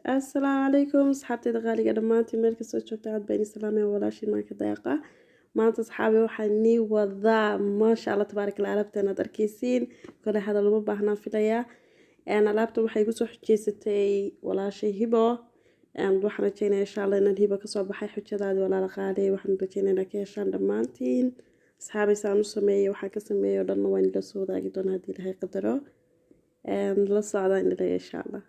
السلام عليكم صحابتي غالية dhamaantiin meel kastoo joogta aad baan islaamay walaashiin maanka deeqa maanta saxaabi waxaan nii wadaa maasha Allah tabaarak Allah alaabtan aad arkaysiin kale hadal uma baahnaa filayaa alaabta waxay ku soo xujeysatay walaashay hibo waxaan rajeynayaa insha Allah inaan hibo kasoo baxay xujadaadi walaala qaaday waxaan rajeynayaa ka heshaan dhamaantiin saxaabi saan u sameeyay waxaan ka sameeyay dhanna waan ila soo wadaagi doonaa haddii Ilaahay qadaro la socdaan ilaa insha Allah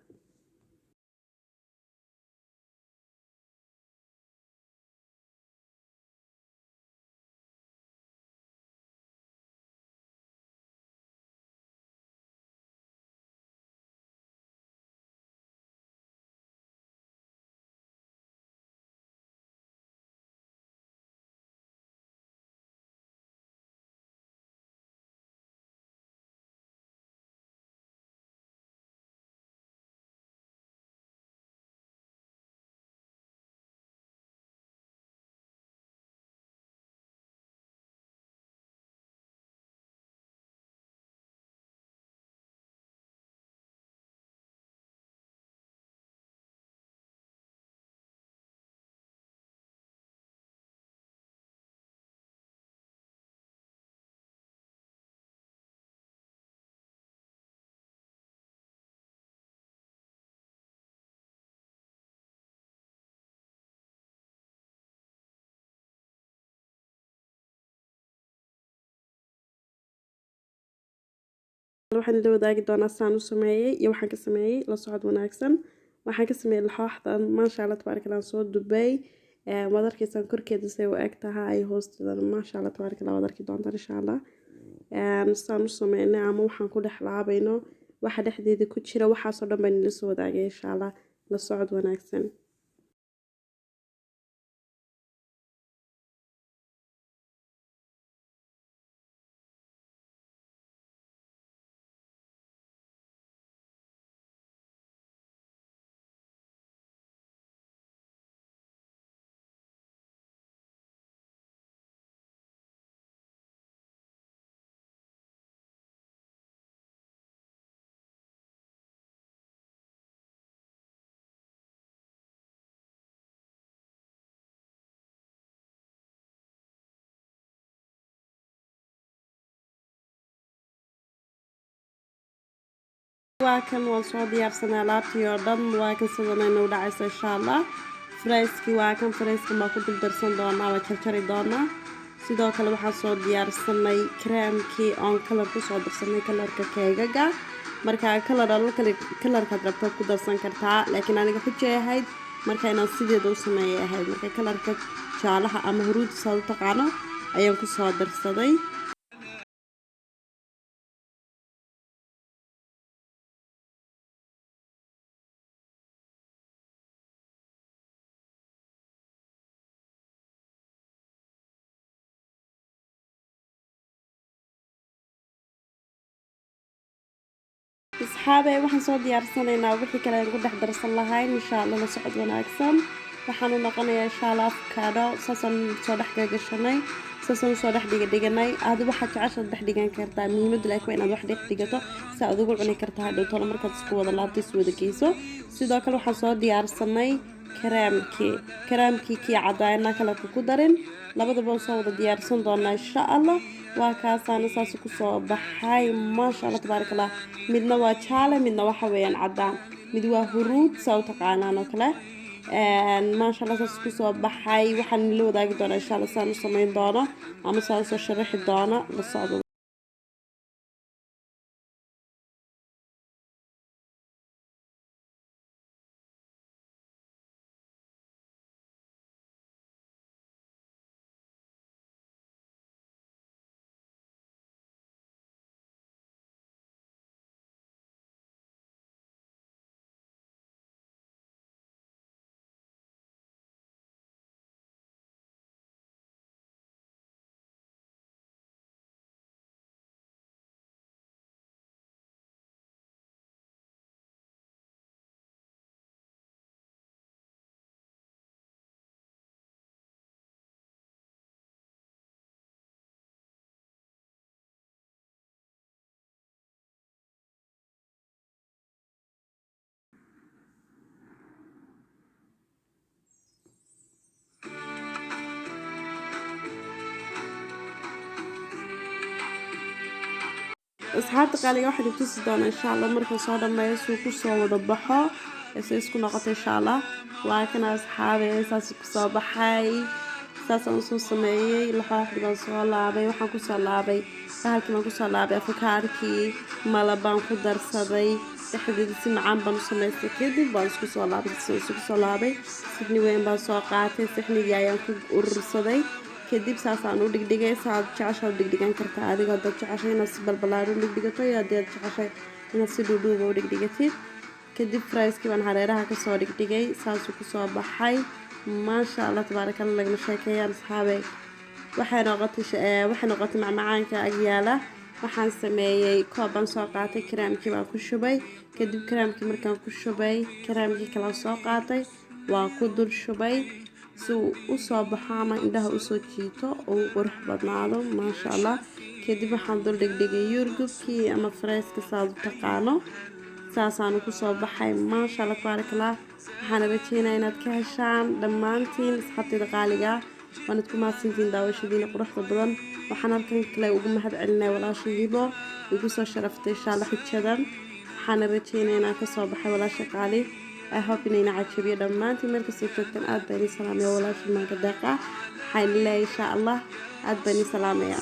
waxaan la wadaagi doonaa saan u sameeyay iyo waxaan ka sameeyay la socod wanaagsan waxaan ka sameeyay laxooxdan maasha Allah tabaarak Allah soo dubay wad arkaysan korkeeda say u eg tahay hoosteeda maasha Allah tabaarak Allah wad arki doontaan insha Allah saan u sameeynay ama waxaan ku dhex laabayno waxa dhexdeeda ku jira waxaas oo dhan baan la soo wadaagay insha Allah la socod wanaagsan waakan waan soo diyaarsanay alaabtii oo dhan waakan sidanayna u dhacaysa insha Allah fraiski waakan fraiska ma ku dul darsan doonaa waa jarjari doonaa sidoo kale waxaan soo diyaarsanay creamkii on color ku soo darsanay colorka keegaga marka colorka rabto ku darsan kartaa laakiin aniga xujeeyahayd marka inaan sideeda u sameeyay ahayd marka colorka jaalaha ama huruudda soo taqaano ayaan ku soo darsaday asxaabay waxaan soo diyaarsanaynaa wixii kale aan ku dhex darsan lahayn insha Allah la socod wanaagsan waxaan u noqonayaa insha Allah avocado saasan soo dhex gashanay saasan soo dhex dhiganay aad waxa jeceshahay dhex dhigan kartaa muhiimadu laakiin inaad wax dhex dhigato si aad ugu cuni kartaa hadhow tolo markaad isku wada laabto is wada geyso sidoo kale waxaan soo diyaarsanay kareemkii kii cadaayna kala ku darin labadaba soo wada diyaarsan doonaa insha Allah waa kaasaan saas ku soo baxay maasha Allah tabaarak Allah midna waa jaale midna waxa weeyaan cadaan mid waa huruud soo taqaanaan oo kale maasha Allah saas ku soo baxay waxaan la wadaagi doonaa insha Allah saan u sameyn doono ama saan soo sharaxi doono la socdo asxaabta qaaliga waxaan idin tusi doonaa insha Allah markaan soo dhameeyo suu ku soo wada baxo ee isku noqoto insha Allah laakiin asxaabe saas ku soo baxay saas aan soo sameeyay laxooxdan soo laabay waxaan ku soo laabay bahalkii aan ku soo laabay afkaarkii malabaan ku darsaday dhexdeeda si macaan baan u sameystay kadib baan isku soo laabay sixni weyn baan soo qaatay sixnigii ayaan ku urursaday kadib saasaan u dhigdhigay saad jeceshahay u dhigdhigan kartaa adiga dad jeceshay inaad si balbalaaran u dhigdhigato iyo haddaad jeceshay inaad si dhuudhuuba u dhigdhigatid kadib fraiskii baan hareeraha kasoo dhigdhigay saasuu kusoo baxay maasha Allah tabaarakallah lagama sheekeeyaan asxaabay waxay noqotay macmacaanka agyaala waxaan sameeyay koob baan soo qaatay karaamkii baan ku shubay kadib karaamkii markaan ku shubay karaamkii kala soo qaatay waan ku dul shubay si u soo baxo ama indhaha u soo jiito oo qurux badnaado maasha Allah kadib waxaan dul dhigdhigay yurgubkii ama fraiska saad u taqaano saasaan ku soo baxay maasha Allah tabaarakallah waxaan rajeynayaa inaad ka heshaan dhammaantiin asxaabtayda qaaliga waan idku mahadsantiin daawashadiina quruxda badan waxaan halkan kale ugu mahad celinay walaashay Hibo igu soo sharaftay insha Allah xijadan waxaan rajeynayaa inaan ka soo baxay walaashay qaali I hope inayna cajabiyo dhammaantiin meel kasta joogtaan aad baan idin salaamaya walaashay maanka deeqa waxaan leeyahay insha Allah aad baan idin salaamaya